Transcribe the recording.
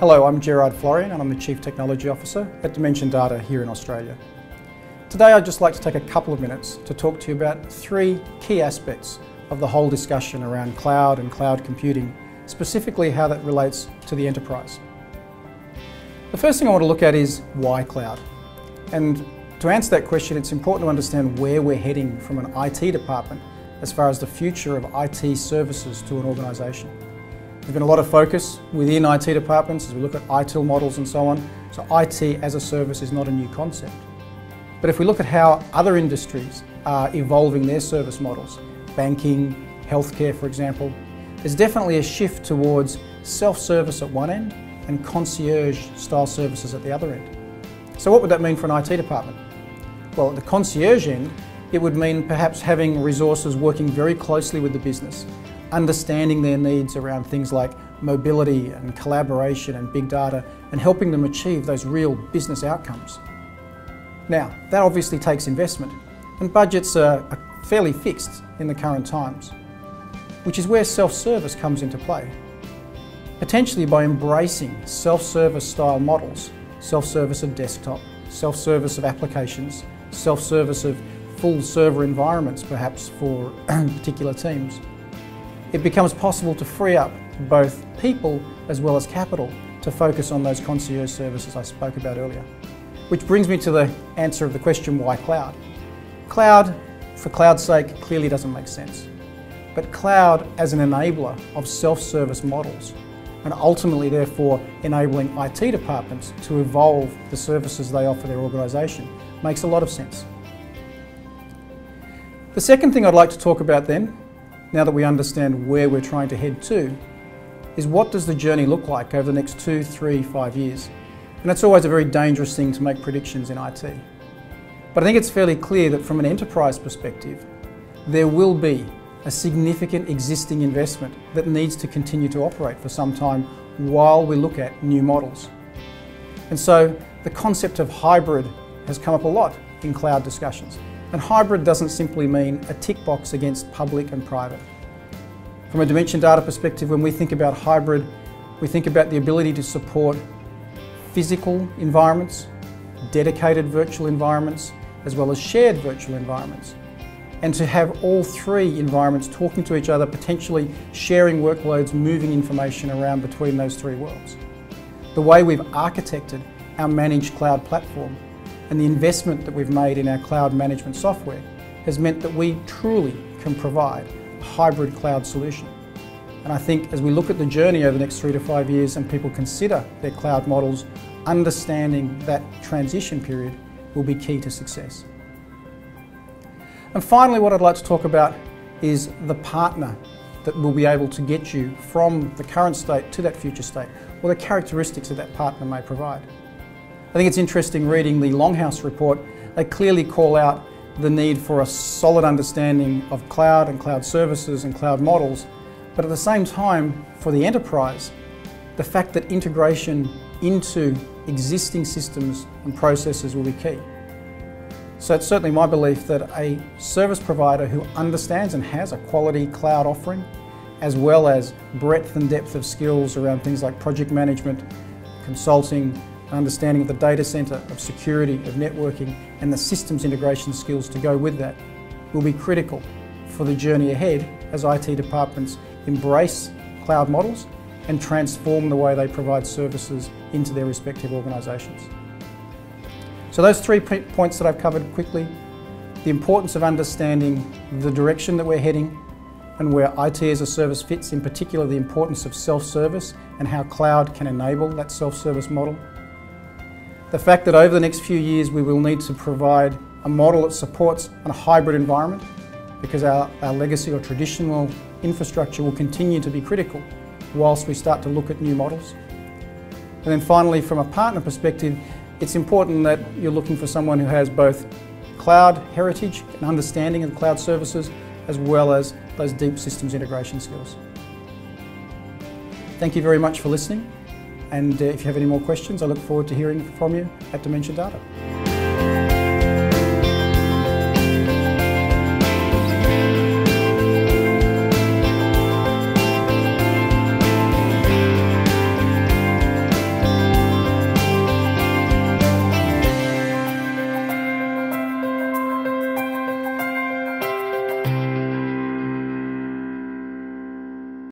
Hello, I'm Gerard Florian and I'm the Chief Technology Officer at Dimension Data here in Australia. Today I'd just like to take a couple of minutes to talk to you about three key aspects of the whole discussion around cloud and cloud computing, specifically how that relates to the enterprise. The first thing I want to look at is why cloud? And to answer that question, it's important to understand where we're heading from an IT department as far as the future of IT services to an organisation. There's been a lot of focus within IT departments as we look at ITIL models and so on, so IT as a service is not a new concept. But if we look at how other industries are evolving their service models, banking, healthcare for example, there's definitely a shift towards self-service at one end and concierge style services at the other end. So what would that mean for an IT department? Well, at the concierge end, it would mean perhaps having resources working very closely with the business, understanding their needs around things like mobility and collaboration and big data, and helping them achieve those real business outcomes. Now, that obviously takes investment, and budgets are fairly fixed in the current times, which is where self-service comes into play. Potentially by embracing self-service style models, self-service of desktop, self-service of applications, self-service of full server environments perhaps for particular teams, it becomes possible to free up both people as well as capital to focus on those concierge services I spoke about earlier. Which brings me to the answer of the question, why cloud? Cloud, for cloud's sake, clearly doesn't make sense. But cloud as an enabler of self-service models, and ultimately therefore enabling IT departments to evolve the services they offer their organisation, makes a lot of sense. The second thing I'd like to talk about then, now that we understand where we're trying to head to, is what does the journey look like over the next 2, 3, 5 years? And it's always a very dangerous thing to make predictions in IT. But I think it's fairly clear that from an enterprise perspective, there will be a significant existing investment that needs to continue to operate for some time while we look at new models. And so the concept of hybrid has come up a lot in cloud discussions. And hybrid doesn't simply mean a tick box against public and private. From a Dimension Data perspective, when we think about hybrid, we think about the ability to support physical environments, dedicated virtual environments, as well as shared virtual environments. And to have all three environments talking to each other, potentially sharing workloads, moving information around between those three worlds. The way we've architected our managed cloud platform and the investment that we've made in our cloud management software has meant that we truly can provide a hybrid cloud solution. And I think as we look at the journey over the next 3 to 5 years and people consider their cloud models, understanding that transition period will be key to success. And finally, what I'd like to talk about is the partner that will be able to get you from the current state to that future state, or the characteristics that that partner may provide. I think it's interesting reading the Longhaus report. They clearly call out the need for a solid understanding of cloud and cloud services and cloud models, but at the same time, for the enterprise, the fact that integration into existing systems and processes will be key. So it's certainly my belief that a service provider who understands and has a quality cloud offering, as well as breadth and depth of skills around things like project management, consulting, understanding of the data center, of security, of networking, and the systems integration skills to go with that, will be critical for the journey ahead as IT departments embrace cloud models and transform the way they provide services into their respective organisations. So those 3 points that I've covered quickly, the importance of understanding the direction that we're heading and where IT as a service fits, in particular the importance of self-service and how cloud can enable that self-service model. The fact that over the next few years we will need to provide a model that supports a hybrid environment because our legacy or traditional infrastructure will continue to be critical whilst we start to look at new models. And then finally, from a partner perspective, it's important that you're looking for someone who has both cloud heritage and understanding of cloud services, as well as those deep systems integration skills. Thank you very much for listening, and if you have any more questions, I look forward to hearing from you at Dimension Data.